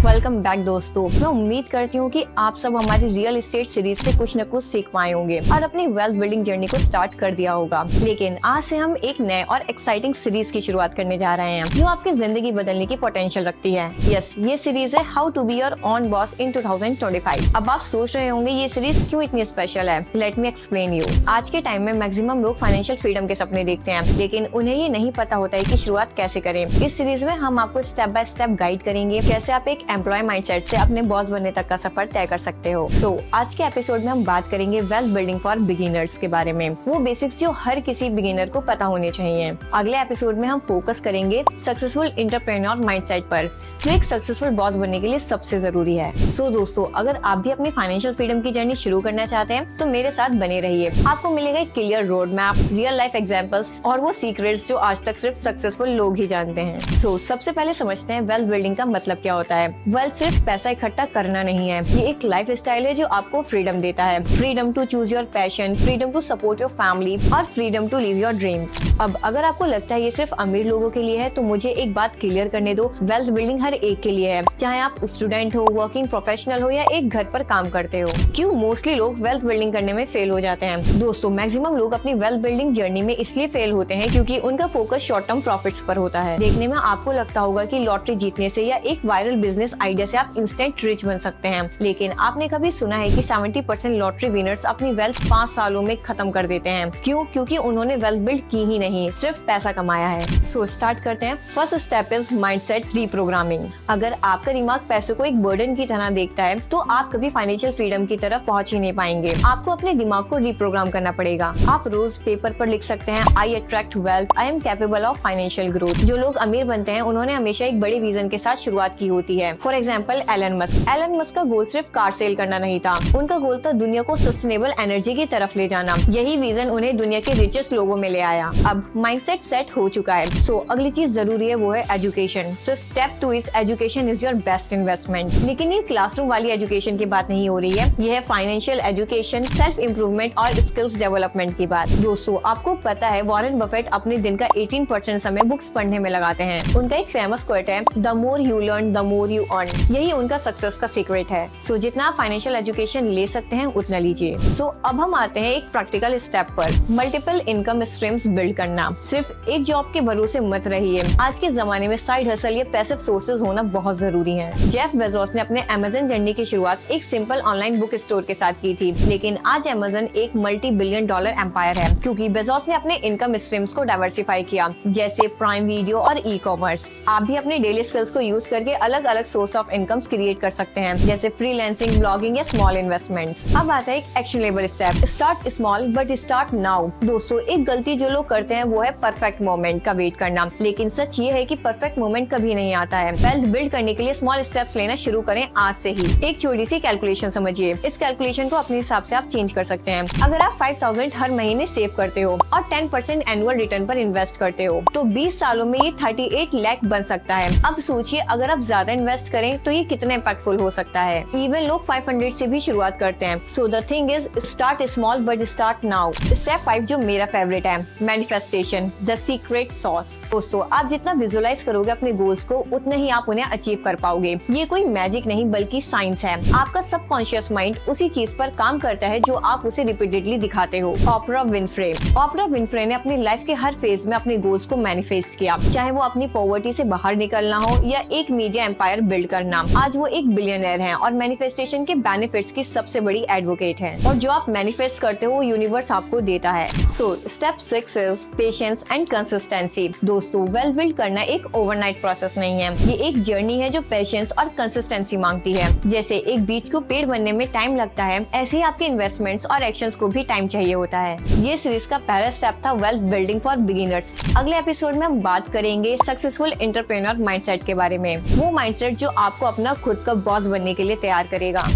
Welcome back दोस्तों। मैं उम्मीद करती हूँ कि आप सब हमारी रियल एस्टेट सीरीज से कुछ न कुछ सीख पाए होंगे और अपनी वेल्थ बिल्डिंग जर्नी को स्टार्ट कर दिया होगा। लेकिन आज से हम एक नए और एक्साइटिंग सीरीज की शुरुआत करने जा रहे हैं जो आपकी जिंदगी बदलने की पोटेंशियल रखती है। यस, ये सीरीज है how to be your own boss in 2025। अब आप सोच रहे होंगे ये सीरीज क्यों इतनी स्पेशल है। Let me explain you. आज के टाइम में मैक्सिमम लोग फाइनेंशियल फ्रीडम के सपने देखते हैं, लेकिन उन्हें ये नहीं पता होता है कि शुरुआत कैसे करें। इस सीरीज में हम आपको स्टेप बाय स्टेप गाइड करेंगे कैसे आप एक एम्प्लॉय माइंडसेट से अपने बॉस बनने तक का सफर तय कर सकते हो। आज के एपिसोड में हम बात करेंगे वेल्थ बिल्डिंग फॉर बिगिनर्स के बारे में, वो बेसिक्स जो हर किसी बिगिनर को पता होने चाहिए। अगले एपिसोड में हम फोकस करेंगे सक्सेसफुल एंटरप्रेन्योर माइंडसेट पर, जो एक सक्सेसफुल बॉस बनने के लिए सबसे जरूरी है। दोस्तों, अगर आप भी अपनी फाइनेंशियल फ्रीडम की जर्नी शुरू करना चाहते हैं तो मेरे साथ बने रहिए। आपको मिलेगा एक clear road map, real life examples और वो सीक्रेट्स जो आज तक सिर्फ सक्सेसफुल लोग ही जानते हैं। सबसे पहले समझते हैं वेल्थ बिल्डिंग का मतलब क्या होता है। वेल्थ सिर्फ पैसा इकट्ठा करना नहीं है, ये एक लाइफ स्टाइल है जो आपको फ्रीडम देता है। Freedom to choose your passion, freedom to support your family और freedom to live your dreams. अब अगर आपको लगता है ये सिर्फ अमीर लोगों के लिए है तो मुझे एक बात क्लियर करने दो, वेल्थ बिल्डिंग हर एक के लिए है, चाहे आप स्टूडेंट हो, वर्किंग प्रोफेशनल हो या एक घर पर काम करते हो। क्यों मोस्टली लोग वेल्थ बिल्डिंग करने में फेल हो जाते हैं? दोस्तों, मैक्सिमम लोग अपनी वेल्थ बिल्डिंग जर्नी में इसलिए फेल होते हैं क्योंकि उनका फोकस शॉर्ट टर्म प्रॉफिट्स पर होता है। देखने में आपको लगता होगा कि लॉटरी जीतने से या एक वायरल बिजनेस आइडिया से आप इंस्टेंट रिच बन सकते हैं, लेकिन आपने कभी सुना है कि 70% लॉटरी विनर्स अपनी वेल्थ 5 सालों में खत्म कर देते हैं? क्यों? क्योंकि उन्होंने वेल्थ बिल्ड की ही नहीं, सिर्फ पैसा कमाया है। स्टार्ट करते हैं। First step is mindset reprogramming. अगर आपका दिमाग पैसे को एक बर्डन की तरह देखता है तो आप कभी फाइनेंशियल फ्रीडम की तरफ पहुंच ही नहीं पाएंगे। आपको अपने दिमाग को रीप्रोग्राम करना पड़ेगा। आप रोज पेपर पर लिख सकते हैं, I attract wealth, I am capable of financial growth. जो लोग अमीर बनते हैं उन्होंने हमेशा एक बड़े विजन के साथ शुरुआत की होती है। फॉर एग्जाम्पल एलन मस्क का गोल सिर्फ कार सेल करना नहीं था, उनका गोल था दुनिया को सस्टेनेबल एनर्जी की तरफ ले जाना। यही विजन उन्हें दुनिया के रिचेस्ट लोगों में ले आया। अब माइंडसेट सेट हो चुका है, अगली चीज जरूरी है वो है education. Step 2 is education is your best investment. लेकिन ये क्लासरूम वाली एजुकेशन की बात नहीं हो रही है, यह है फाइनेंशियल एजुकेशन, सेल्फ इम्प्रूवमेंट और स्किल्स डेवलपमेंट की बात। दोस्तों, आपको पता है वॉरेन बफेट अपने दिन का 18% समय बुक्स पढ़ने में लगाते हैं। उनका एक फेमस कोट है, the more you learn the more you earn. यही उनका सक्सेस का सीक्रेट है। जितना आप फाइनेंशियल एजुकेशन ले सकते हैं उतना लीजिए। अब हम आते हैं एक प्रैक्टिकल स्टेप पर, मल्टीपल इनकम स्ट्रीम्स बिल्ड करना। सिर्फ एक जॉब के भरोसे मत रहिए। आज के जमाने में साइड हसल या पैसिव सोर्सेज होना बहुत जरूरी है। जेफ बेजोस ने अपने अमेज़न जर्नी की शुरुआत एक सिंपल ऑनलाइन बुक स्टोर के साथ की थी, लेकिन आज अमेज़न एक मल्टी बिलियन डॉलर एम्पायर है क्योंकि बेजोस ने अपने इनकम स्ट्रीम्स को डाइवर्सिफाई किया, जैसे प्राइम वीडियो और ई कॉमर्स। आप भी अपने डेली स्किल्स को यूज करके अलग अलग सोर्स ऑफ इनकम क्रिएट कर सकते हैं, जैसे फ्रीलांसिंग, ब्लॉगिंग या स्मॉल इन्वेस्टमेंट्स। अब आता है एक actionable step, start small but start now. दोस्तों, एक गलती जो लोग करते हैं वो है परफेक्ट मोमेंट का वेट करना, लेकिन सच ये है कि परफेक्ट मोमेंट कभी नहीं आता है। वेल्थ बिल्ड करने के लिए स्मॉल स्टेप्स लेना शुरू करें आज से ही। एक छोटी सी कैलकुलेशन समझिए, इस कैलकुलेशन को अपने हिसाब से आप चेंज कर सकते हैं। अगर आप 5000 हर महीने सेव करते हो और 10% एनुअल रिटर्न पर इन्वेस्ट करते हो तो 20 सालों में ये 38 लाख बन सकता है। अब सोचिए, अगर आप ज्यादा इन्वेस्ट करें तो ये कितने इम्पैक्टफुल हो सकता है। इवन लोग 500 से भी शुरुआत करते हैं। The thing is start small but start now. Step 5 जो मेरा फेवरेट है, मैनिफेस्टेशन, द सीक्रेट सॉस। दोस्तों, आप जितना विजुअलाइज करोगे अपने गोल्स को उतना ही आप उन्हें अचीव कर पाओगे। ये कोई मैजिक नहीं बल्कि साइंस है। आपका सबकॉन्शियस माइंड उसी चीज पर काम करता है जो आप उसे रिपीटेडली दिखाते हो। ऑपरा विनफ्रे ने अपनी लाइफ के हर फेज में अपने गोल्स को मैनिफेस्ट किया, चाहे वो अपनी पॉवर्टी से बाहर निकलना हो या एक मीडिया एम्पायर बिल्ड करना। आज वो एक बिलियनर हैं और मैनिफेस्टेशन के बेनिफिट्स की सबसे बड़ी एडवोकेट हैं। और जो आप मैनिफेस्ट करते हो यूनिवर्स आपको देता है। Step 6 is patience and consistency. दोस्तों, वेल्थ बिल्ड करना एक ओवरनाइट प्रोसेस नहीं है, ये एक जर्नी है जो पेशेंस और कंसिस्टेंसी मांगती है। जैसे एक बीज को पेड़ बनने में टाइम लगता है, ऐसे ही आपके इन्वेस्टमेंट्स और एक्शंस को भी टाइम चाहिए होता है। ये सीरीज का पहला स्टेप था वेल्थ बिल्डिंग फॉर बिगिनर्स। अगले एपिसोड में हम बात करेंगे सक्सेसफुल एंटरप्रेन्योर माइंडसेट के बारे में, वो माइंडसेट जो आपको अपना खुद का बॉस बनने के लिए तैयार करेगा।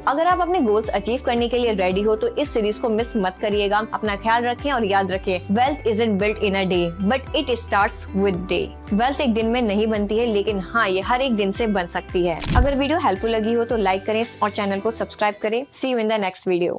अगर आप अपने गोल्स अचीव करने के लिए रेडी हो तो इस सीरीज को मिस मत करिएगा। अपना ख्याल रखें और याद रखें, wealth isn't built in a day but it starts with day. Wealth एक दिन में नहीं बनती है, लेकिन हाँ, ये हर एक दिन से बन सकती है। अगर वीडियो हेल्पफुल लगी हो तो लाइक करें और चैनल को सब्सक्राइब करें। See you in the next video.